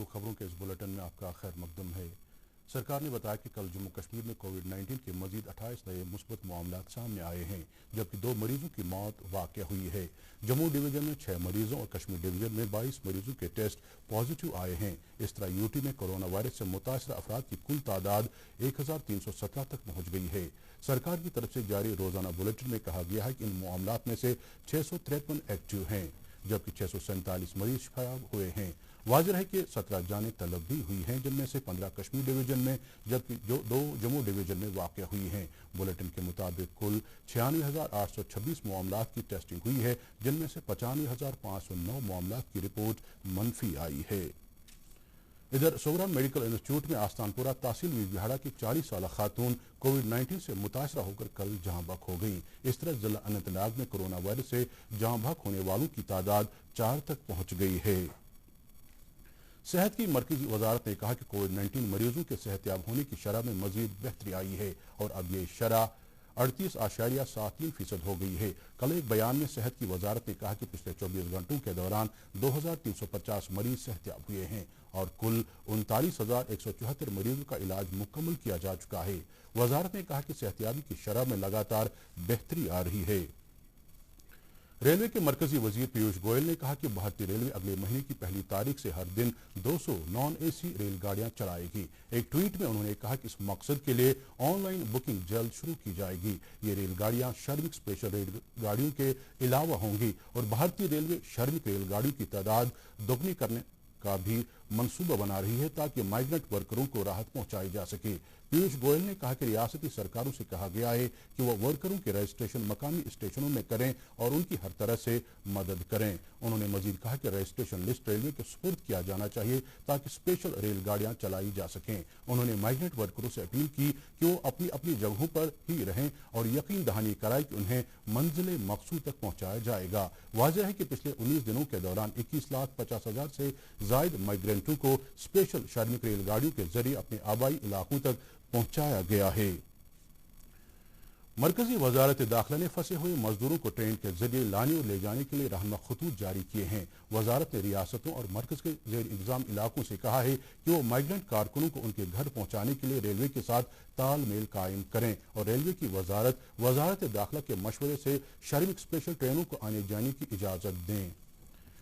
खबरों के इस बुलेटिन में आपका खैर मकदम है। सरकार ने बताया कि कल जम्मू कश्मीर में कोविड-19 के मजीद 28 नए मुस्बत मामलात सामने आए हैं, जबकि 2 मरीजों की मौत वाक़या हुई है। जम्मू डिवीजन में 6 मरीजों और कश्मीर डिवीजन में 22 मरीजों के टेस्ट पॉजिटिव आए हैं। इस तरह यूटी में कोरोना वायरस से मुतासर अफराद की कुल तादाद 1317 तक पहुँच गई है। सरकार की तरफ से जारी रोजाना बुलेटिन में कहा गया है कि इन मामलात में से 653 एक्टिव हैं, जबकि 647 मरीज शिफा हुए हैं। वाज़ेह है कि 17 जानें तलब भी हुई हैं, जिनमें से 15 कश्मीर डिवीजन में जबकि 2 जम्मू डिवीजन में वाक़या हुई हैं। बुलेटिन के मुताबिक कुल 96,826 मामलात की टेस्टिंग हुई है, जिनमें से 95,509 मामलात की रिपोर्ट मनफी आई है। इधर सोबरान मेडिकल इंस्टीट्यूट में आस्तानपुरा तहसील बिहाड़ा की 40 साल खातून कोविड-19 से मुतासरा होकर कल जहां बहक हो गई। इस तरह जिला अनंतनाग में कोरोना वायरस से जहां बहक होने वालों की तादाद 4 तक पहुंच गई है। सेहत की मरकजी वजारत ने कहा कि कोविड-19 मरीजों के सेहतयाब होने की शरह में मजीद बेहतरी आई है और अब ये शरह 38.73% हो गई है। कल एक बयान में सेहत की वजारत ने कहा कि पिछले 24 घंटों के दौरान 2350 मरीज सेहतयाब हुए हैं और कुल 39,174 मरीजों का इलाज मुकम्मल किया जा चुका है। वजारत ने कहा कि सेहतयाबी की शरह में लगातार बेहतरी आ रही है। रेलवे के मरकजी वजीर पीयूष गोयल ने कहा कि भारतीय रेलवे अगले महीने की पहली तारीख से हर दिन 200 नॉन एसी रेलगाड़ियां चलाएगी। एक ट्वीट में उन्होंने कहा कि इस मकसद के लिए ऑनलाइन बुकिंग जल्द शुरू की जाएगी। ये रेलगाड़ियां श्रमिक स्पेशल रेलगाड़ियों के अलावा होंगी और भारतीय रेलवे श्रमिक रेलगाड़ियों की तादाद दोगुनी करने का भी मंसूबा बना रही है ताकि माइग्रेंट वर्करों को राहत पहुंचाई जा सके। पीयूष गोयल ने कहा कि रियासती सरकारों से कहा गया है कि वह वर्करों के रजिस्ट्रेशन मकामी स्टेशनों में करें और उनकी हर तरह से मदद करें। उन्होंने मजीद कहा कि रजिस्ट्रेशन लिस्ट रेलवे के सुपुर्द किया जाना चाहिए ताकि स्पेशल रेलगाड़ियां चलाई जा सकें। उन्होंने माइग्रेंट वर्करों से अपील की कि वो अपनी अपनी जगहों पर ही रहें और यकीन दहानी कराए कि उन्हें मंजिल मकसूद तक पहुंचाया जाएगा। वाज़ेह है कि पिछले 19 दिनों के दौरान 21,50,000 से जायद माइग्रेंटों को स्पेशल श्रमिक रेलगाड़ियों के जरिए अपने आबाई इलाकों तक पहुंचाया गया है। मरकजी वजारत दाखिला ने फंसे हुए मजदूरों को ट्रेन के जरिए लाने और ले जाने के लिए रहनुमा खतूत जारी किए हैं। वजारत ने रियासतों और मरकज के जेर इंतजाम इलाकों से कहा है कि वो माइग्रेंट कारकुनों को उनके घर पहुंचाने के लिए रेलवे के साथ तालमेल कायम करें और रेलवे की वजारत दाखिला के मशवरे से श्रमिक स्पेशल ट्रेनों को आने जाने की इजाजत दें।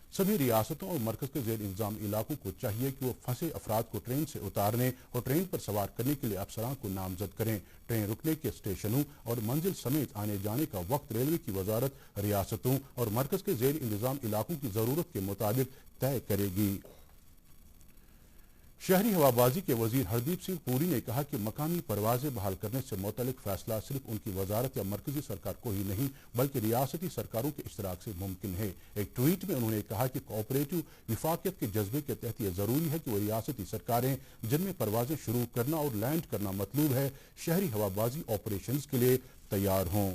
सभी रियासतों और मरकज के जेर इंतजाम इलाकों को चाहिए कि वो फंसे अफराद को ट्रेन से उतारने और ट्रेन पर सवार करने के लिए अफसरान को नामजद करें। ट्रेन रुकने के स्टेशनों और मंजिल समेत आने जाने का वक्त रेलवे की वजारत रियासतों और मरकज के जेर इंतजाम इलाकों की जरूरत के मुताबिक तय करेगी। शहरी हवाबाजी के वजीर हरदीप सिंह पुरी ने कहा कि मकामी परवाजें बहाल करने से मुतल्लिक फैसला सिर्फ उनकी वजारत या मरकजी सरकार को ही नहीं बल्कि रियासती सरकारों के इश्तराक से मुमकिन है। एक ट्वीट में उन्होंने कहा कि कोऑपरेटिव विफाकियत के जज्बे के तहत यह जरूरी है कि वो रियासती सरकारें जिनमें परवाजें शुरू करना और लैंड करना मतलूब है शहरी हवाबाजी ऑपरेशंस के लिए तैयार हों।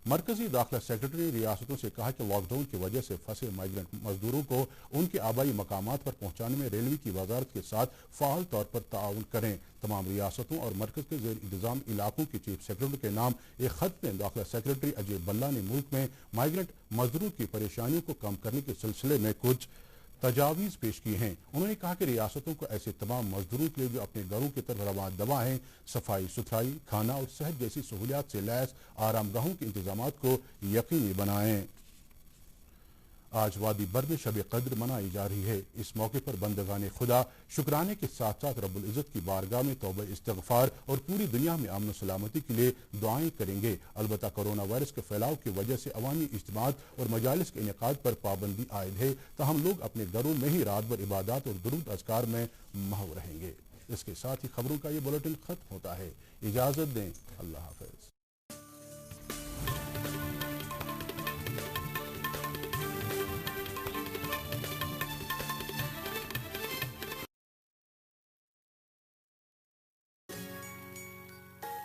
मरकजी दाखिला सेक्रेटरी ने रियासतों से कहा कि लॉकडाउन की वजह से फंसे माइग्रेंट मजदूरों को उनके आबाई मकामात पर पहुंचाने में रेलवे की वजारत के साथ फाल तौर पर ताउन करें। तमाम रियासतों और मरकज के जेर इंतजाम इलाकों के चीफ सेक्रेटरी के नाम एक खत में दाखिला सेक्रेटरी अजय बल्ला ने मुल्क में माइग्रेंट मजदूरों की परेशानियों को कम करने के सिलसिले में कुछ तजावीज़ पेश की हैं। उन्होंने कहा कि रियासतों को ऐसे तमाम मजदूरों के लिए जो अपने घरों की तरफ रवाना हैं सफाई सुथराई खाना और सेहत जैसी सहूलियात से लैस आरामगाहों के इंतजामात को यकीनी बनाएं। आज वादी बर में शब कद्र मनाई जा रही है। इस मौके पर बंदगाने खुदा शुक्राने के साथ साथ रब्बुल इज़्ज़त की बारगाह में तौबा इस्तिग़फ़ार और पूरी दुनिया में अमन सलामती के लिए दुआएं करेंगे। अलबत्ता कोरोना वायरस के फैलाव की वजह से अवामी इज्तिमात और मजालिस के इनेकाद पर पाबंदी आयद है, तो हम लोग अपने घरों में ही रात भर इबादत और दुरूद अज़कार में महव रहेंगे। इसके साथ ही खबरों का ये बुलेटिन खत्म होता है। इजाज़त दें। अल्लाह हाफ़िज़।